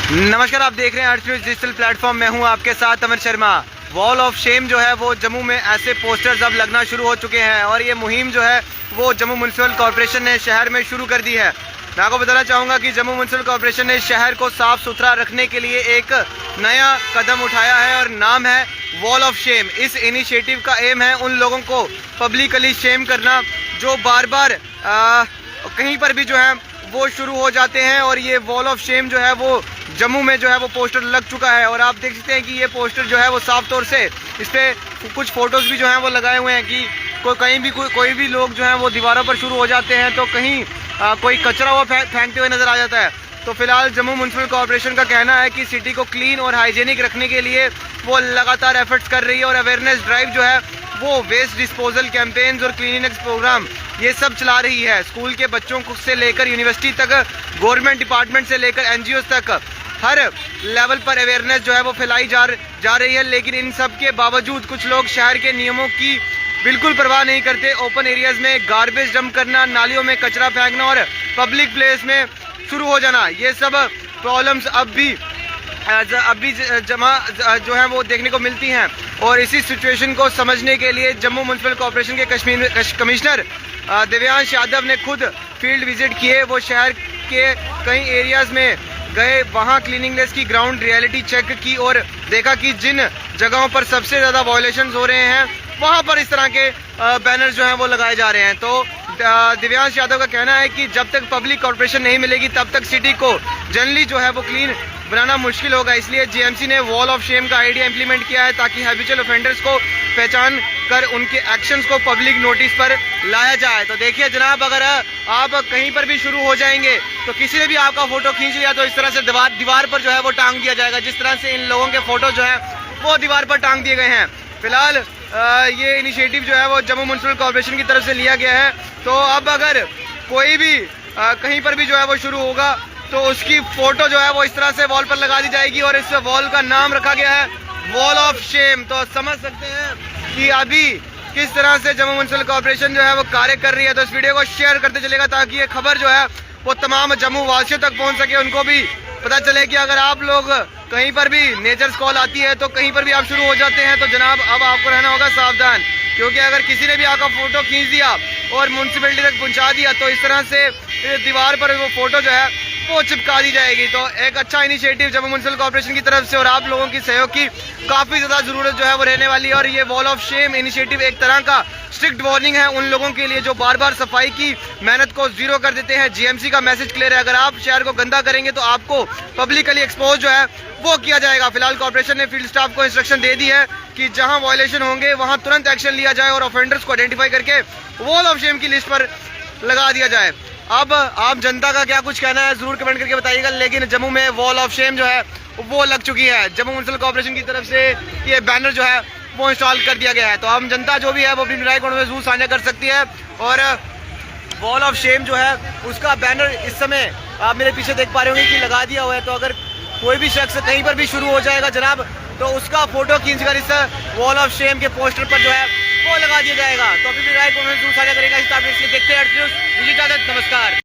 नमस्कार, आप देख रहे हैं अर्थ न्यूज़ डिजिटल प्लेटफॉर्म। मैं हूं आपके साथ अमर शर्मा। वॉल ऑफ शेम जो है वो जम्मू में ऐसे पोस्टर्स अब लगना शुरू हो चुके हैं और ये मुहिम जो है वो जम्मू म्यूनसिपल कॉर्पोरेशन ने शहर में शुरू कर दी है। मैं आपको बताना चाहूँगा कि जम्मू म्यूनसिपल कॉर्पोरेशन ने शहर को साफ सुथरा रखने के लिए एक नया कदम उठाया है और नाम है वॉल ऑफ शेम। इस इनिशिएटिव का एम है उन लोगों को पब्लिकली शेम करना जो बार बार कहीं पर भी जो है वो शुरू हो जाते हैं। और ये वॉल ऑफ शेम जो है वो जम्मू में जो है वो पोस्टर लग चुका है और आप देख सकते हैं कि ये पोस्टर जो है वो साफ तौर से इस पर कुछ फोटोज़ भी जो हैं वो लगाए हुए हैं कि कहीं भी कोई भी लोग जो हैं वो दीवारों पर शुरू हो जाते हैं तो कहीं कोई कचरा वो फेंकते हुए नज़र आ जाता है। तो फिलहाल जम्मू म्यूनसिपल कॉर्पोरेशन का कहना है कि सिटी को क्लीन और हाइजीनिक रखने के लिए वो लगातार एफर्ट्स कर रही है और अवेयरनेस ड्राइव जो है वो वेस्ट डिस्पोजल कैंपेन्स और क्लीनिनेस प्रोग्राम ये सब चला रही है। स्कूल के बच्चों को से लेकर यूनिवर्सिटी तक, गवर्नमेंट डिपार्टमेंट से लेकर एनजीओ तक हर लेवल पर अवेयरनेस जो है वो फैलाई जा रही है। लेकिन इन सब के बावजूद कुछ लोग शहर के नियमों की बिल्कुल परवाह नहीं करते। ओपन एरियाज में गार्बेज डंप करना, नालियों में कचरा फेंकना और पब्लिक प्लेस में शुरू हो जाना, ये सब प्रॉब्लम्स अब भी जमा जो है वो देखने को मिलती हैं। और इसी सिचुएशन को समझने के लिए जम्मू म्यूनसिपल कॉर्पोरेशन के कमिश्नर दिव्यांश यादव ने खुद फील्ड विजिट किए। वो शहर के कई एरियाज में गए, वहाँ क्लीनिंगनेस की ग्राउंड रियलिटी चेक की और देखा कि जिन जगहों पर सबसे ज़्यादा वायलेशंस हो रहे हैं वहाँ पर इस तरह के बैनर जो हैं वो लगाए जा रहे हैं। तो दिव्यांश यादव का कहना है कि जब तक पब्लिक कॉर्पोरेशन नहीं मिलेगी तब तक सिटी को जनरली जो है वो क्लीन बनाना मुश्किल होगा। इसलिए जीएमसी ने वॉल ऑफ शेम का आइडिया इंप्लीमेंट किया है ताकि हैबिचुअल ऑफेंडर्स को पहचान कर उनके एक्शंस को पब्लिक नोटिस पर लाया जाए। तो देखिए जनाब, अगर आप कहीं पर भी शुरू हो जाएंगे तो किसी ने भी आपका फोटो खींच लिया तो इस तरह से दीवार पर जो है वो टांग दिया जाएगा, जिस तरह से इन लोगों के फोटो जो है वो दीवार पर टांग दिए गए हैं। फिलहाल ये इनिशिएटिव जो है वो जम्मू म्यूनसिपल कॉर्पोरेशन की तरफ से लिया गया है। तो अब अगर कोई भी कहीं पर भी जो है वो शुरू होगा तो उसकी फोटो जो है वो इस तरह से वॉल पर लगा दी जाएगी और इस वॉल का नाम रखा गया है वॉल ऑफ शेम। तो समझ सकते हैं कि अभी किस तरह से जम्मू म्यूनसिपल कॉर्पोरेशन जो है वो कार्य कर रही है। तो इस वीडियो को शेयर करते चलेगा ताकि ये खबर जो है वो तमाम जम्मू वासियों तक पहुंच सके, उनको भी पता चले कि अगर आप लोग कहीं पर भी नेचर्स कॉल आती है तो कहीं पर भी आप शुरू हो जाते हैं तो जनाब अब आपको रहना होगा सावधान, क्योंकि अगर किसी ने भी आपका फोटो खींच दिया और म्यूनसिपैलिटी तक पहुंचा दिया तो इस तरह से दीवार पर वो फोटो जो है वो चिपका दी जाएगी। तो एक अच्छा इनिशिएटिव जम्मू म्यूनसिपल कॉर्पोरेशन की तरफ से और आप लोगों की सहयोग की काफ़ी ज़्यादा ज़रूरत जो है वो रहने वाली है। और ये वॉल ऑफ शेम इनिशिएटिव एक तरह का स्ट्रिक्ट वार्निंग है उन लोगों के लिए जो बार बार सफाई की मेहनत को जीरो कर देते हैं। जीएमसी का मैसेज क्लियर है, अगर आप शहर को गंदा करेंगे तो आपको पब्लिकली एक्सपोज जो है वो किया जाएगा। फिलहाल कॉर्पोरेशन ने फील्ड स्टाफ को इंस्ट्रक्शन दे दी है कि जहां वायलेशन होंगे वहां तुरंत एक्शन लिया जाए और ऑफेंडर्स को आइडेंटिफाई करके वॉल ऑफ शेम की लिस्ट पर लगा दिया जाए। अब आप जनता का क्या कुछ कहना है जरूर कमेंट करके बताइएगा। लेकिन जम्मू में वॉल ऑफ शेम जो है वो लग चुकी है। जम्मू म्यूनसिपल कॉर्पोरेशन की तरफ से ये बैनर जो है वो इंस्टॉल कर दिया गया है। तो हम जनता जो भी है वो अपनी राय को जरूर साझा कर सकती है। और वॉल ऑफ शेम जो है उसका बैनर इस समय आप मेरे पीछे देख पा रहे होंगे कि लगा दिया हुआ है। तो अगर कोई भी शख्स कहीं पर भी शुरू हो जाएगा जनाब तो उसका फोटो खींचकर इस वॉल ऑफ शेम के पोस्टर पर जो है वो लगा दिया जाएगा। तो अभी भी राय को जरूर साझा करेगा। इस देखते हैं नमस्कार।